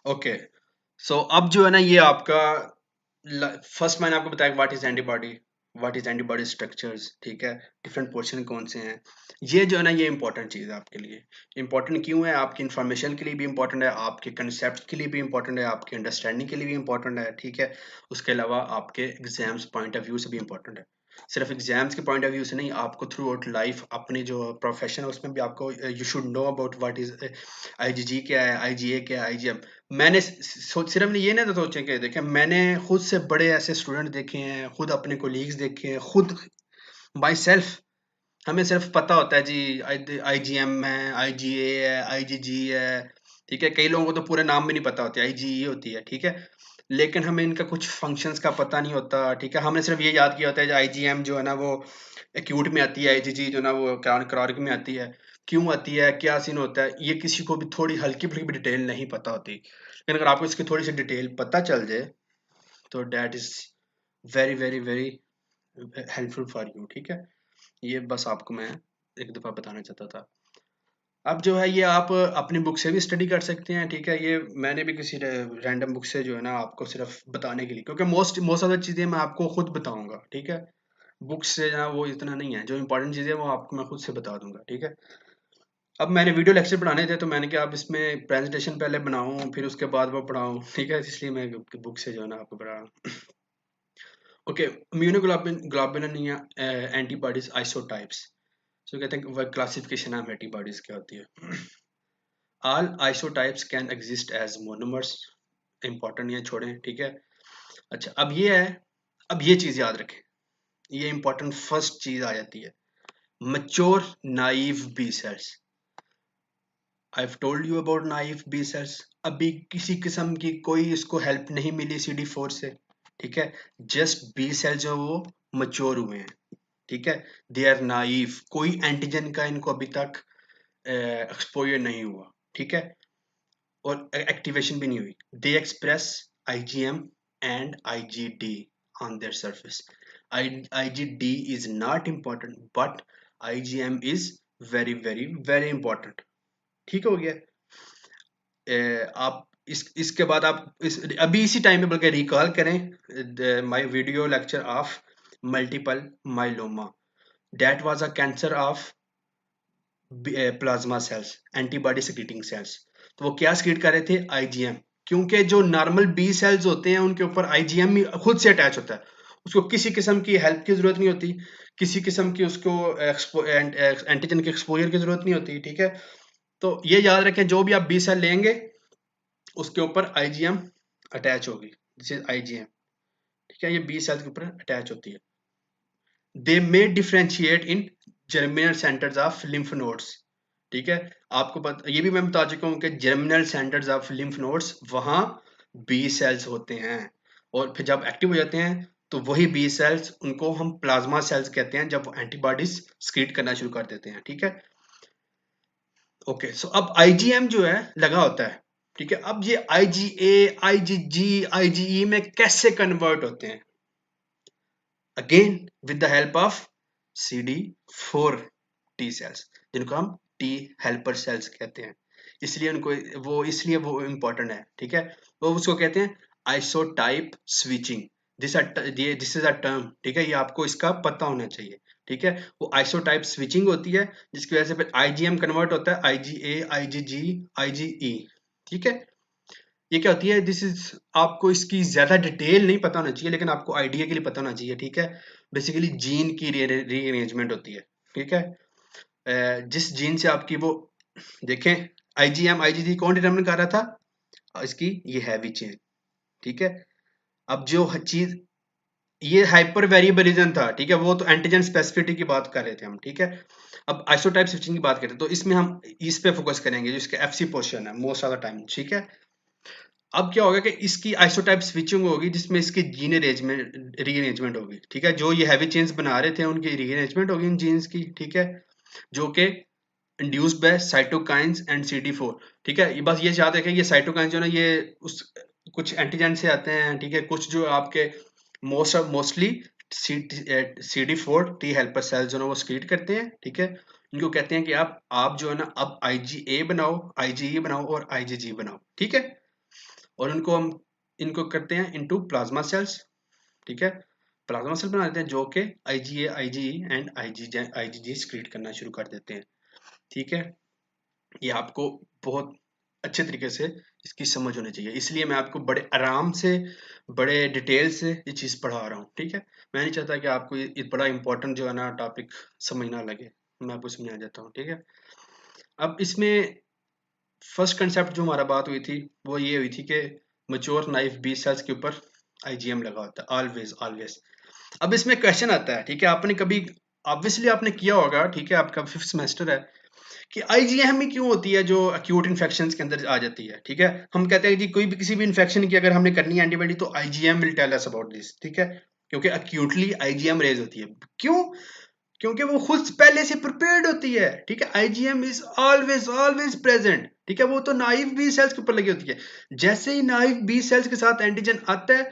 Okay. सो अब जो है ना ये आपका फर्स्ट मैंने आपको बताया what is antibody, what is antibody structures, ठीक है, डिफरेंट पोर्शन कौन से हैं। ये जो है ना ये इंपॉर्टेंट चीज़ है आपके लिए। इंपॉर्टेंट क्यों है? आपकी इंफॉर्मेशन के लिए भी इंपॉर्टेंट है, आपके कंसेप्ट के लिए भी इंपॉर्टेंट है, आपकी अंडरस्टैंडिंग के लिए भी इंपॉर्टेंट है, ठीक है। उसके अलावा आपके एग्जाम्स पॉइंट ऑफ व्यू से भी इंपॉर्टेंट है। सिर्फ एग्जाम्स के पॉइंट ऑफ व्यू से नहीं, आपको थ्रू आउट लाइफ अपनी जो प्रोफेशन है उसमें भी आपको you should know about what is IgG क्या है, आईजीए क्या है, आईजीएम। मैंने सिर्फ ये नहीं तो सोचे कि देखें, मैंने खुद से बड़े ऐसे स्टूडेंट देखे हैं, खुद अपने कोलीग्स देखे हैं, खुद बाई सेल्फ। हमें सिर्फ पता होता है जी आईजीएम है, आईजीए है, आईजीजी है, ठीक है। कई लोगों को तो पूरे नाम भी नहीं पता होते, आईजीई होती है, ठीक है। लेकिन हमें इनका कुछ फंक्शंस का पता नहीं होता, ठीक है। हमने सिर्फ ये याद किया होता है आईजीएम जो है ना वो एक्यूट में आती है, आईजीजी जो है ना वो क्रॉनिक में आती है। क्यों आती है, क्या सीन होता है, ये किसी को भी थोड़ी हल्की फुल्की भी डिटेल नहीं पता होती। लेकिन अगर आपको इसकी थोड़ी सी डिटेल पता चल जाए तो that is very very very helpful for you, ठीक है। ये बस आपको मैं एक दफ़ा बताना चाहता था। अब जो है ये आप अपनी बुक से भी स्टडी कर सकते हैं, ठीक है। ये मैंने भी किसी रैंडम बुक से जो है ना आपको सिर्फ बताने के लिए, क्योंकि मोस्ट मोस्ट ऑफ द चीज़ें मैं आपको खुद बताऊंगा, ठीक है। बुक्स से जो है वो इतना नहीं है, जो इंपॉर्टेंट चीज़ें वो आपको मैं खुद से बता दूंगा, ठीक है। अब मैंने वीडियो लेक्चर पढ़ाने थे तो मैंने कहा अब इसमें प्रेजेंटेशन पहले बनाऊं फिर उसके बाद वो पढ़ाऊं, ठीक है। इसलिए मैं बुक से जो है ना आपको पढ़ा रहा हूं। ओके, इम्यूनोग्लोबुलिन या एंटीबॉडीज आइसोटाइप्स। सो कहते हैं वो क्लासिफिकेशन ऑफ एंटीबॉडीज क्या होती है। All isotypes can exist as monomers. Important ये छोड़ें, ठीक है। अच्छा, अब ये है, अब ये चीज याद रखें, ये इंपॉर्टेंट फर्स्ट चीज आ जाती है, mature naive B cells. I have told you about naive B cells. अभी किसी किस्म की कोई इसको हेल्प नहीं मिली CD4 से, ठीक है। जस्ट बी सेल जो वो मच्योर हुए हैं, ठीक है। दे आर नाइव, कोई एंटीजन का इनको अभी तक एक्सपोजर नहीं हुआ, ठीक है। और एक्टिवेशन भी नहीं हुई। They express IgM and IgD on their surface. IgD is not important, but IgM is very very very important. ठीक हो गया। आप इसके बाद आप अभी इसी टाइम पे बल्कि रिकॉल करें my video lecture of multiple myeloma. That was a cancer of plasma cells, antibody secreting cells. तो वो क्या सिक्रीट कर रहे थे? आईजीएम। क्योंकि जो नॉर्मल बी सेल्स होते हैं उनके ऊपर आईजीएम खुद से अटैच होता है, उसको किसी किस्म की हेल्प की जरूरत नहीं होती, किसी किस्म की उसको एंटीजन के एक्सपोजर की जरूरत नहीं होती, ठीक है। तो ये याद रखें, जो भी आप बी सेल लेंगे उसके ऊपर आईजीएम अटैच होगी, दिस इज आईजीएम, ठीक है। ये बी सेल्स के ऊपर अटैच होती है। They may differentiate in germinal centres of lymph nodes, ठीक है। आपको पता, ये भी मैं बता चुका हूँ कि germinal centres of lymph nodes वहां बी सेल्स होते हैं, और फिर जब एक्टिव हो जाते हैं तो वही बी सेल्स, उनको हम प्लाज्मा सेल्स कहते हैं, जब एंटीबॉडीज स्क्रीट करना शुरू कर देते हैं, ठीक है। ओके, सो अब आईजीएम जो है लगा होता है, ठीक है। अब ये आईजीए, आईजीजी, आईजीई में कैसे कन्वर्ट होते हैं? Again with the help of CD4 T cells, जिनको हम टी हेल्पर सेल्स कहते हैं। इसलिए उनको वो इंपॉर्टेंट है, ठीक है। वो उसको कहते हैं isotype switching. This is a term, ठीक है। ये आपको इसका पता होना चाहिए, ठीक है। वो आइसोटाइप स्विचिंग होती है जिसकी वजह से फिर आईजीएम कन्वर्ट होता है आईजीए, आईजीजी, आईजीई, ठीक है। ये क्या होती है, दिस इज, आपको इसकी ज्यादा डिटेल नहीं पता होना चाहिए, लेकिन आपको आइडिया के लिए पता होना चाहिए, ठीक है। बेसिकली जीन की रीअरेंजमेंट होती है, ठीक है। जिस जीन से आपकी वो, देखें, आईजीएम आईजीजी कौन डिटरमिन कर रहा था? इसकी ये हैवी चेन, ठीक है। अब जो चीज, ये हाइपर वेरिएबलिज्म था, ठीक है। वो तो एंटीजन स्पेसिफिसिटी की बात कर रहे थे हम, ठीक है। अब आइसोटाइप स्विचिंग की बात करें तो इसमें हम इस पे फोकस करेंगे, जो इसका एफसी पोर्शन है मोस्ट ऑफ द टाइम, ठीक है। अब क्या होगा कि इसकी आइसोटाइप स्विचिंग होगी जिसमें इसकी जीन रीअरेंजमेंट होगी, ठीक है। जो ये हैवी चेन्स बना रहे थे उनकी रीअरेंजमेंट होगी इन जीन्स की, ठीक है, जो कि induced by cytokines and CD4, ठीक है। ये बस ये याद रखें, ये साइटोकाइंस जो है ना ये उस कुछ एंटीजन से आते हैं, ठीक है। कुछ जो आपके mostly CD4 T helper cells जो है वो स्क्रीट करते हैं, ठीक है। इनको कहते हैं कि आप जो है ना अब IgA बनाओ, IgE बनाओ और IgG बनाओ, ठीक है। और उनको हम इनको करते हैं इनटू प्लाज्मा सेल्स, ठीक है। प्लाज्मा सेल बना देते हैं जो कि IgA, IgE and IgG secret करना शुरू कर देते हैं, ठीक है। ये आपको बहुत अच्छे तरीके से इसकी समझ होनी चाहिए, इसलिए मैं आपको बड़े आराम से, बड़े डिटेल से ये चीज़ पढ़ा रहा हूँ, ठीक है। मैं नहीं चाहता कि आपको ये बड़ा इंपॉर्टेंट जो है ना टॉपिक समझ ना लगे, मैं आपको समझा देता हूँ, ठीक है। अब इसमें फर्स्ट कंसेप्ट जो हमारा बात हुई थी वो ये हुई थी कि मैच्योर नाइफ बी सेल्स के ऊपर आईजीएम लगा होता है, ऑलवेज ऑलवेज। अब इसमें क्वेश्चन आता है, ठीक है, आपने कभी ऑब्वियसली आपने किया होगा, ठीक है, आपका 5th सेमेस्टर है, कि आईजीएम ही क्यों होती है जो अक्यूट इन्फेक्शन के अंदर आ जाती है, ठीक है। हम कहते हैं जी कोई भी किसी भी इन्फेक्शन की अगर हमने करनी है एंटीबॉडी तो IgM will tell us about this, ठीक है, क्योंकि अक्यूटली आईजीएम रेज होती है। क्यों? क्योंकि वो खुद पहले से प्रिपेयर्ड होती है, ठीक है। IgM is always always present, ठीक है। वो तो नाइव बी सेल्स के ऊपर लगी होती है। जैसे ही नाइव बी सेल्स के साथ एंटीजन आता है,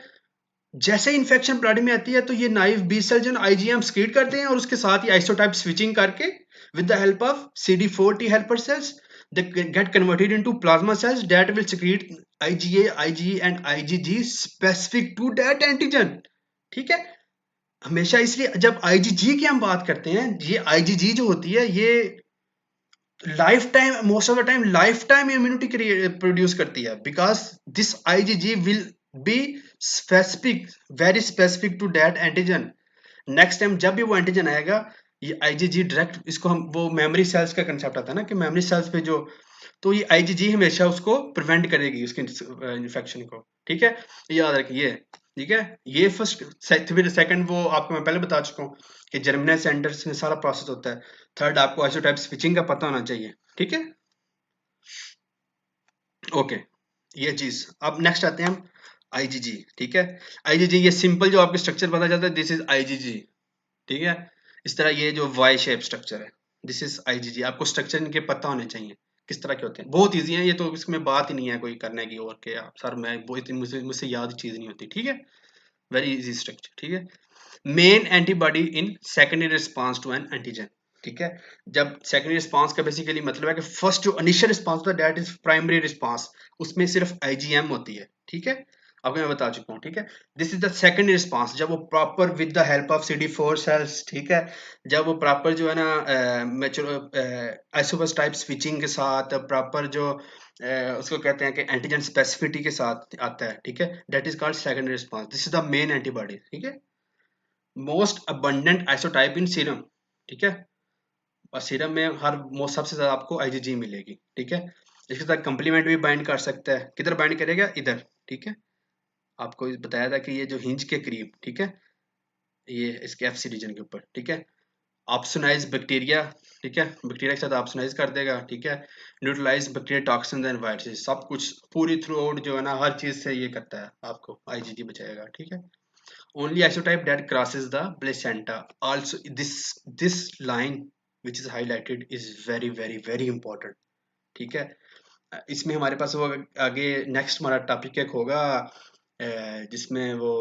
जैसे ही इन्फेक्शन ब्लड में आती है, तो ये नाइव बी सेल जो आईजीएम सीक्रेट करते हैं और उसके साथ ही आइसोटाइप स्विचिंग करके with the help of CD4 T helper cells, they get converted into plasma cells that will secrete IgA, IgE and IgG specific to that antigen, ठीक है। हमेशा इसलिए जब IgG की हम बात करते हैं, ये IgG जो होती है ये life time, most of the time life time immunity produce करती है, because this IgG will be specific, very specific to that antigen. Next time जब भी वो एंटीजन आएगा, ये आईजीजी डायरेक्ट इसको हम, वो मेमोरी सेल्स का कंसेप्ट आता है ना कि मेमोरी सेल्स पे जो, तो ये आईजीजी हमेशा उसको प्रिवेंट करेगी उसके इन्फेक्शन को, ठीक है। याद रखिए, ठीक है। ये फर्स्ट, फिर सेकंड वो आपको मैं पहले बता चुका हूँ कि जर्मिनल सेंटर्स में सारा प्रोसेस होता है। थर्ड आपको आइसोटाइप स्विचिंग का पता होना चाहिए, ठीक है। ओके, ये चीज। अब नेक्स्ट आते हैं हम आईजीजी, ठीक है। आईजीजी ये सिंपल जो आपके स्ट्रक्चर पता चलता है, दिस इज आईजीजी, ठीक है। इस तरह ये जो वाई शेप स्ट्रक्चर है, दिस इज आईजीजी। आपको स्ट्रक्चर इनके पता होने चाहिए किस तरह के होते हैं, बहुत इजी है ये तो, इसमें बात ही नहीं है कोई करने की और के आप सर मैं वो इतनी मुझसे याद चीज नहीं होती, ठीक है। वेरी इजी स्ट्रक्चर, ठीक है। Main antibody in secondary response to an antigen, ठीक है। जब सेकेंडरी रिस्पॉन्स का बेसिकली मतलब है कि फर्स्ट जो इनिशियल रिस्पॉन्स होता है दैट इज प्राइमरी रिस्पॉन्स, उसमें सिर्फ आईजीएम होती है, ठीक है। आपको मैं बता चुका हूँ, ठीक है। This is the second response, जब वो proper with the help of CD4 cells, ठीक है, जब वो प्रॉपर जो है ना आइसोबस टाइप स्विचिंग के साथ प्रॉपर जो उसको कहते हैं कि एंटीजन स्पेसिफिसिटी के साथ आता है, ठीक है, that is called secondary response. This is the main antibody, ठीक है। मोस्ट अबंडेंट आइसोटाइप इन सीरम, ठीक है। और सीरम में हर मोस्ट सबसे ज्यादा आपको आईजीजी मिलेगी, ठीक है। इसके साथ कंप्लीमेंट भी बाइंड कर सकता है, किधर बाइंड करेगा, इधर, ठीक है। आपको बताया था कि ये जो हिंज के करीब, ठीक है, ये इसके एफसी रीजन के ऊपर, ठीक है। ऑप्सोनाइज बैक्टीरिया, ठीक है, बैक्टीरिया के साथ ऑप्सोनाइज कर देगा, ठीक है। Neutralise bacteria toxins and viruses, सब कुछ पूरी थ्रू आउट जो है ना हर चीज से ये करता है, आपको आईजीजी बचाएगा, ठीक है। Only isotype that crosses the placenta. Also, this line which is highlighted is very very very important. ठीक है। इसमें हमारे पास वो आगे नेक्स्ट हमारा टॉपिक एक होगा जिसमें वो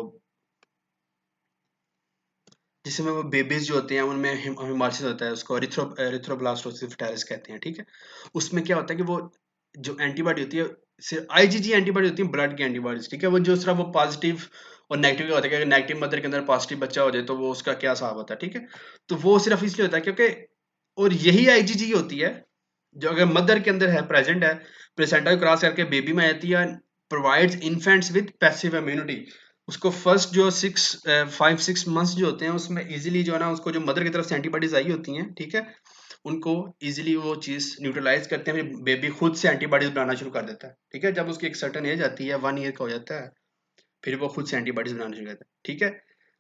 बेबीज जो होते हैं उनमें हेमालसिस होता है, उसको एरिथ्रोब्लास्टोसिस फेटालिस कहते हैं, ठीक है। उसमें क्या होता है कि वो जो एंटीबॉडी होती है, सिर्फ आईजीजी एंटीबॉडी होती है, ब्लड की एंटीबॉडीज, ठीक है। वो जो सिर्फ वो पॉजिटिव और नेगेटिव का होता है कि अगर नेगेटिव मदर के अंदर पॉजिटिव बच्चा हो जाए तो वो उसका क्या हिसाब होता है, ठीक है। तो वो सिर्फ इसलिए होता है क्योंकि, और यही आईजीजी होती है जो अगर मदर के अंदर है, प्रेजेंट है, प्लेसेंटा को क्रॉस करके बेबी में आती है, provides infants with passive immunity. उसको फर्स्ट जो 5-6 मंथ्स जो होते हैं उसमें इजीली जो है ना उसको जो मदर की तरफ से एंटीबॉडीज आई होती हैं, ठीक है, उनको इजीली वो चीज न्यूट्रलाइज करते हैं, फिर बेबी खुद से एंटीबॉडीज बनाना शुरू कर देता है, ठीक है। जब उसकी एक सर्टेन एज आती है, 1 ईयर का हो जाता है, फिर वो खुद से एंटीबॉडीज बनाना शुरू करता है, ठीक है।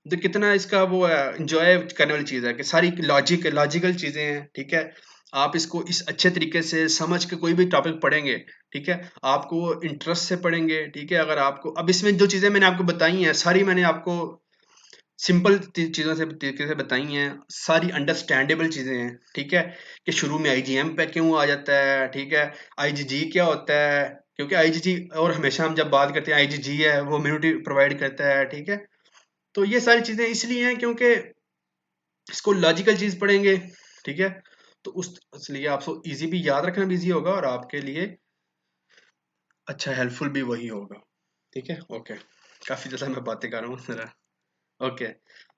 तो कितना इसका वो इंजॉय करने वाली चीज है कि सारी लॉजिकल चीजें हैं, ठीक है। आप इसको इस अच्छे तरीके से समझ के कोई भी टॉपिक पढ़ेंगे, ठीक है, आपको इंटरेस्ट से पढ़ेंगे, ठीक है। अगर आपको अब इसमें जो चीजें मैंने आपको बताई हैं सारी मैंने आपको सिंपल चीजों से तरीके से बताई हैं, सारी अंडरस्टैंडेबल चीजें हैं, ठीक है। कि शुरू में आईजीएम पे क्यों आ जाता है, ठीक है, आईजीजी क्या होता है, क्योंकि आईजीजी, और हमेशा हम जब बात करते हैं आईजीजी है वो इम्यूनिटी प्रोवाइड करता है, ठीक है। तो ये सारी चीजें इसलिए हैं क्योंकि इसको लॉजिकल चीज पढ़ेंगे, ठीक है। तो उस इसलिए आपको इजी भी याद रखना भी इजी होगा और आपके लिए अच्छा हेल्पफुल भी वही होगा, ठीक है, ओके। काफी ज्यादा मैं बातें कर रहा हूँ जरा। Okay,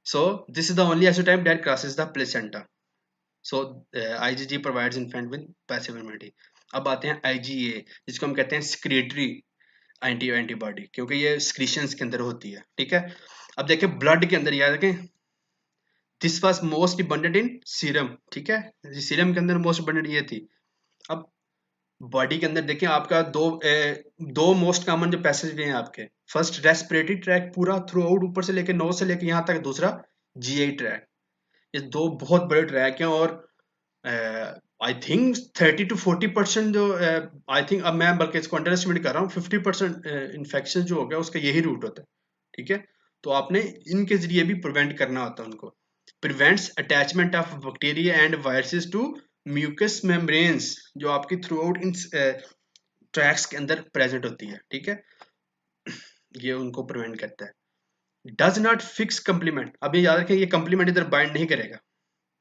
so this is the only एसोटाइप that crosses the placenta. So IgG provides infant with passive immunity. अब आते हैं आईजीए, जिसको हम कहते हैं सिक्रेटरी एंटीबॉडी, क्योंकि ये स्क्रीशंस के अंदर होती है। ठीक है, अब देखिए ब्लड के अंदर, याद रखें, this was most abundant in serum. ठीक है, सीरम के अंदर मोस्ट अबंडेंट ये थी। अब बॉडी के अंदर देखें आपका दो मोस्ट कॉमन जो पैसेज वे हैं आपके, फर्स्ट रेस्पिरेटरी ट्रैक पूरा थ्रू आउट, ऊपर से लेके नोज से लेके यहाँ तक, दूसरा जीआई ट्रैक। ये दो बहुत बड़े ट्रैक हैं, और आई थिंक 30 to 40% जो आई थिंक, अब मैं बल्कि इसको अंडर एस्टिमेट कर रहा हूँ, 50% इन्फेक्शन जो हो गया उसका यही रूट होता है। ठीक है, तो आपने इनके जरिए भी प्रिवेंट करना होता है उनको। Prevents attachment of bacteria and viruses to mucus membranes, जो आपकी थ्रू आउट इन ट्रैक्स के अंदर प्रेजेंट होती है। ठीक है, ये उनको प्रिवेंट करता है। डज नॉट फिक्स कंप्लीमेंट, अब ये याद रखें, ये कंप्लीमेंट इधर बाइंड नहीं करेगा।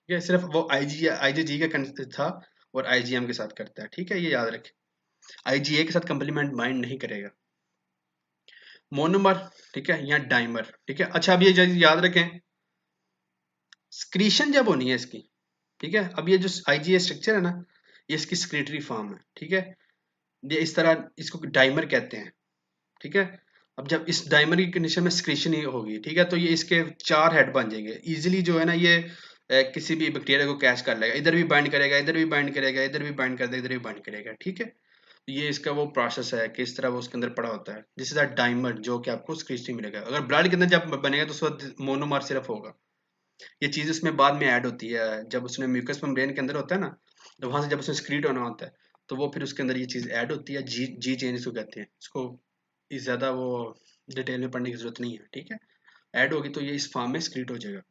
ये सिर्फ वो आईजीजी का था, और आईजीएम के साथ करता है। ठीक है, ये याद रखें, आईजीए के साथ कंप्लीमेंट बाइंड नहीं करेगा। मोनोमर, ठीक है, या डाइमर। ठीक है, अच्छा अब ये याद रखें, स्क्रीशन जब होनी है इसकी, ठीक है, अब ये जो आईजीए स्ट्रक्चर है ना, ये इसकी स्क्रीटरी फॉर्म है। ठीक है, ये इस तरह, इसको डाइमर कहते हैं। ठीक है, अब जब इस डाइमर की कंडीशन में स्क्रीशन ही होगी, ठीक है, तो ये इसके 4 हेड बन जाएंगे इजीली, जो है ना, ये किसी भी बैक्टीरिया को कैच कर लेगा, इधर भी बाइंड करेगा, इधर भी बाइंड करेगा, इधर भी बाइंड कर देगा, इधर भी बाइंड करेगा। ठीक है, तो ये इसका वो प्रोसेस है, किस तरह वो उसके अंदर पड़ा होता है। दिस इज अ डाइमर, जो कि आपको स्क्रीशन मिलेगा। अगर ब्लड के अंदर जब बनेगा तो उस वक्त मोनोमर सिर्फ होगा। ये चीज उसमें बाद में ऐड होती है, जब उसने म्यूकस मेम्ब्रेन के अंदर होता है ना, तो वहां से जब उसने स्क्रीट होना होता है, तो वो फिर उसके अंदर ये चीज ऐड होती है। जी जी चेंज इसको कहते हैं। इसको इस ज्यादा वो डिटेल में पढ़ने की जरूरत नहीं है। ठीक है, ऐड होगी तो ये इस फॉर्म में स्क्रीट हो जाएगा।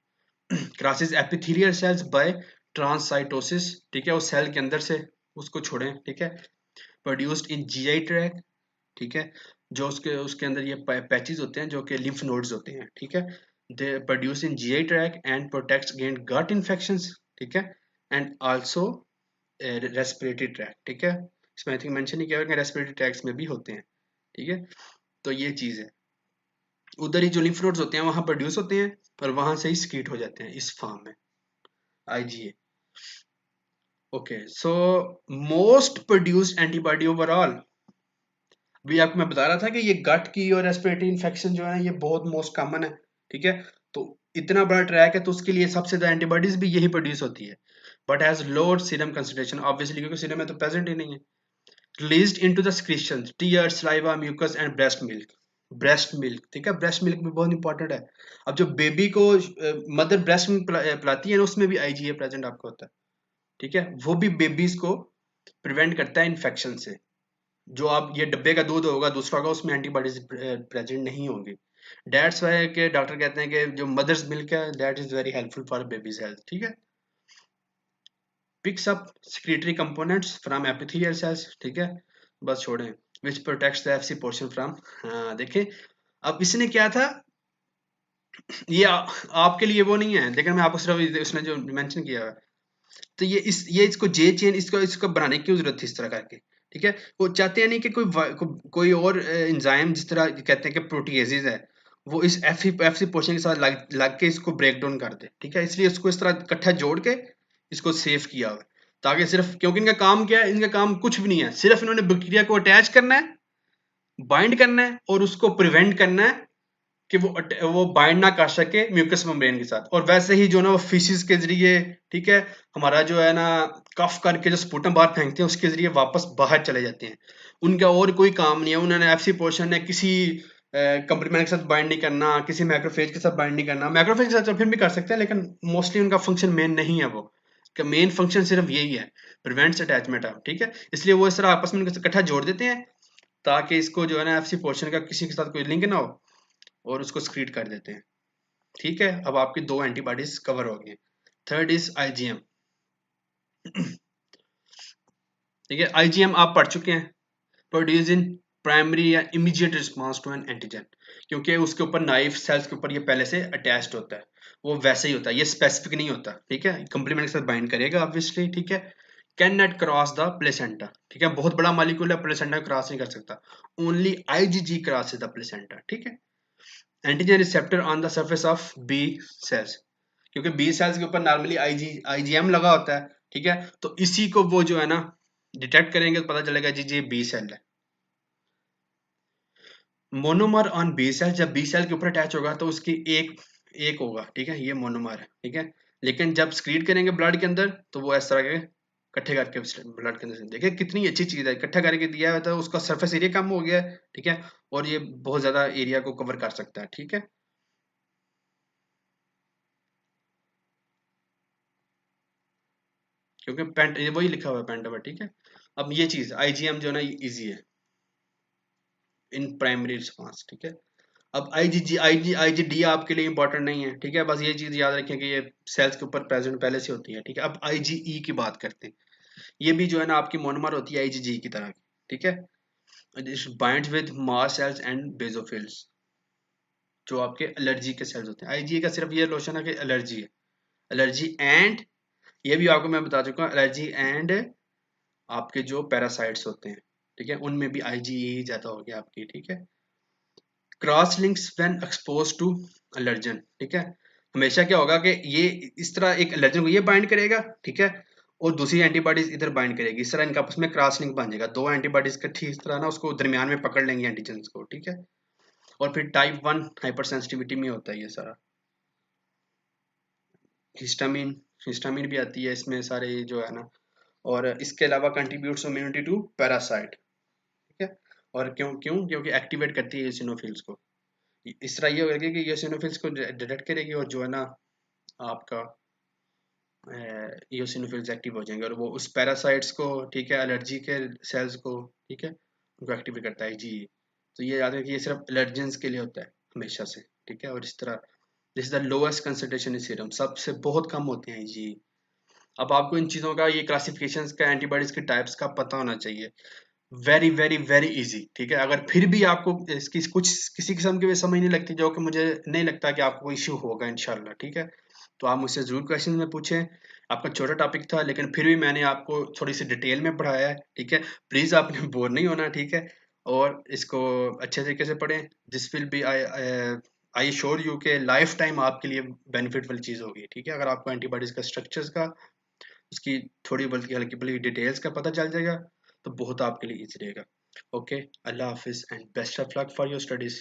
क्रॉसेस एपिथेलियल सेल्स बाय ट्रांससाइटोसिस, ठीक है, वो सेल के अंदर से उसको छोड़ें। ठीक है, प्रोड्यूस्ड इन जीआई ट्रैक। ठीक है, जो उसके उसके अंदर ये पैचेस होते हैं, जो कि लिम्फ नोड्स होते हैं। ठीक है, they produce in GI tract and protects against gut infections. ठीक है, एंड आल्सो रेस्पिरेटरी ट्रैक। ठीक है, इसमें आई थिंक मेंशन नहीं किया, रेस्पिरेटरी ट्रैक्स में भी होते हैं। ठीक है, तो ये चीज है, उधर ही जो लिम्फ नोड्स होते हैं वहां प्रोड्यूस होते हैं, और वहां से ही स्क्रीट हो जाते हैं इस फॉर्म में, IgA. Okay, so most produced antibody overall, भी आपको मैं बता रहा था कि ये गट की और रेस्पिरेटरी इन्फेक्शन जो है ये बहुत मोस्ट कॉमन है। ठीक है, तो इतना बड़ा ट्रैक है, तो उसके लिए सबसे ज्यादा एंटीबॉडीज भी यही प्रोड्यूस होती है, but has lower serum concentration obviously, क्योंकि सीरम में तो प्रेजेंट ही नहीं है। Released into the secretion, tear, saliva, mucus and breast milk. Breast milk, ठीक है, ब्रेस्ट मिल्क भी बहुत इंपॉर्टेंट है। अब जो बेबी को मदर ब्रेस्ट मिल्क पिलाती है ना, उसमें भी आईजीए प्रेजेंट आपको होता है। ठीक है, वो भी बेबीज को प्रिवेंट करता है इन्फेक्शन से। जो आप ये डब्बे का दूध होगा, दूसरा होगा, उसमें एंटीबॉडीज प्रेजेंट नहीं होंगी। दैट्स वाई के डॉक्टर कहते हैं कि जो मदर्स मिल्क है, that is very helpful for babies health. ठीक है, picks up secretory components from epithelial cells। ठीक है, बस छोड़ें, which protects the FC portion from, हाँ देखें, अब इसने क्या था, ये आपके लिए वो नहीं है, लेकिन मैं आपको सिर्फ उसने जो मेंशन किया है, तो ये इसको जे चेन, इसको इसको बनाने की क्यों जरूरत थी इस तरह करके। ठीक है, वो चाहते हैं नहीं कि कोई और एंजाइम, जिस तरह कहते हैं कि प्रोटीएजेज है, वो इस एफसी पोर्शन के साथ लग के इसको ब्रेक डाउन कर दे। ठीक है, इसलिए उसको इस तरह इकट्ठा जोड़ के इसको सेव किया हुआ है, ताकि सिर्फ, क्योंकि इनका काम क्या है, इनका काम कुछ भी नहीं है, सिर्फ इन्होंने बैक्टीरिया को अटैच करना है, बाइंड करना है, और उसको प्रिवेंट करना है कि वो बाइंड ना कर सके म्यूकस मेम्ब्रेन के साथ। और वैसे ही जो ना वो फीसिस के जरिए, ठीक है, हमारा जो है ना, कफ करके जो स्पूटम बाहर फेंकते हैं, उसके जरिए वापस बाहर चले जाते हैं। उनका और कोई काम नहीं है, उन्होंने एफसी पोर्शन ने किसी कंप्लीमेंट के साथ बाइंड नहीं करना, किसी मैक्रोफेज के साथ बाइंड नहीं करना। मैक्रोफेज के साथ तो फिर भी कर सकते हैं, लेकिन मोस्टली उनका फंक्शन मेन नहीं है, वो का मेन फंक्शन सिर्फ यही है, प्रिवेंट्स अटैचमेंट ऑफ। ठीक है, इसलिए वो इस तरह आपस में इकट्ठा जोड़ देते हैं, ताकि इसको जो है ना, एफसी पोर्शन का किसी के साथ कोई लिंक ना हो, और उसको स्क्रीट कर देते हैं। ठीक है, अब आपकी दो एंटीबॉडीज कवर हो गई। Third is IgM. ठीक है, आईजीएम आप पढ़ चुके हैं, प्रोड्यूस इन प्राइमरी या immediate response to an antigen, क्योंकि उसके ऊपर नाइफ सेल्स के ऊपर ये पहले से अटैच्ड होता है, वो वैसे ही होता है, ये स्पेसिफिक नहीं होता। ठीक है, कंप्लीमेंट के साथ बाइंड करेगा ऑब्वियसली। ठीक है, can not cross the placenta, ठीक है, बहुत बड़ा मॉलिक्यूल है, प्लेसेंटा क्रॉस नहीं कर सकता, only IgG cross the placenta, ठीक है। Antigen receptor on the surface of B cells, क्योंकि बी सेल्स के ऊपर नॉर्मली आईजीएम लगा होता है, ठीक है, तो इसी को वो जो है ना डिटेक्ट करेंगे तो पता चलेगा जी जी बी सेल है। मोनोमर ऑन बी सेल, जब बी सेल के ऊपर अटैच होगा तो उसकी एक एक होगा, ठीक है, ये मोनोमर है, ठीक है। लेकिन जब स्क्रीड करेंगे ब्लड के अंदर तो वो इस तरह के इकट्ठे करके ब्लड के अंदर से, देखिए कितनी अच्छी चीज है, इकट्ठा करके दिया है तो उसका सरफेस एरिया कम हो गया है, ठीक है, और ये बहुत ज्यादा एरिया को कवर कर सकता है, ठीक है। क्योंकि पेंट ये वही लिखा हुआ है पेंटावर, ठीक है। अब ये चीज आईजीएम जो है ना इजी है इन प्राइमरी रिस्पांस, ठीक है। अब आईजीजी आईजीडी आपके लिए इंपॉर्टेंट नहीं है, ठीक है, बस ये चीज याद रखें कि ये सेल्स के ऊपर प्रेजेंट पहले से होती है, ठीक है। अब आईजीई की बात करते हैं, ये भी जो है ना आपकी मोनोमर होती है आईजीजी की तरह की, ठीक है। This binds with mast cells and basophils, जो आपके एलर्जी के सेल्स होते हैं। आईजीई का सिर्फ ये लोशन है कि एलर्जी है, एलर्जी एंड, ये भी आपको मैं बता चुका हूँ, एलर्जी एंड आपके जो पैरासाइट्स होते हैं, ठीक है, उनमें भी आईजीई ज्यादा हो गया आपकी, ठीक है। Cross links when expose to allergen, ठीक है, हमेशा क्या होगा कि ये इस तरह एक एलर्जन को ये बाइंड करेगा, ठीक है, और दूसरी एंटीबॉडीज इधर बाइंड करेगी, इस तरह इनका आपस में क्रॉस लिंक बन जाएगा, दो एंटीबॉडीज इकट्ठी इस तरह ना उसको दरमियान में पकड़ लेंगे एंटीजन को, ठीक है। और फिर टाइप 1 हाइपर सेंसिटिविटी में होता है ये सारा, हिस्टामिन, हिस्टामिन भी आती है इसमें सारे ये जो है ना, और इसके अलावा कंट्रीब्यूट्स इम्यूनिटी टू पैरासाइट, ठीक है। और क्यों क्यों क्योंकि एक्टिवेट करती है eosinophils को, इस तरह ये होगा कि eosinophils को डिटेक्ट करेगी और जो है ना आपका eosinophils एक्टिव हो जाएंगे और वो उस पैरासाइट्स को, ठीक है, एलर्जी के सेल्स को, ठीक है, उनको एक्टिवेट करता है जी। तो ये याद है कि ये सिर्फ एलर्जेंस के लिए होता है हमेशा से, ठीक है। और इस तरह this is the lowest concentration in serum, सबसे बहुत कम होते हैं जी। अब आपको इन चीज़ों का ये क्लासिफिकेशंस का एंटीबॉडीज के टाइप्स का पता होना चाहिए, वेरी वेरी वेरी इजी, ठीक है। अगर फिर भी आपको इसकी कुछ किसी किस्म की भी समझ नहीं लगती, जो कि मुझे नहीं लगता कि आपको इश्यू होगा इंशाल्लाह, ठीक है, तो आप मुझसे ज़रूर क्वेश्चन में पूछें। आपका छोटा टॉपिक था लेकिन फिर भी मैंने आपको थोड़ी सी डिटेल में पढ़ाया है, ठीक है। प्लीज़ आपने बोर नहीं होना, ठीक है, और इसको अच्छे तरीके से पढ़ें। This will be I sure you के लाइफ टाइम आपके लिए बेनिफिट वाली चीज़ होगी, ठीक है। अगर आपको एंटीबॉडीज का स्ट्रक्चर्स का, उसकी थोड़ी बल्कि हल्की फुल्की डिटेल्स का पता चल जाएगा तो बहुत आपके लिए ईजी रहेगा। ओके, अल्लाह हाफिज़ and best of luck for your studies.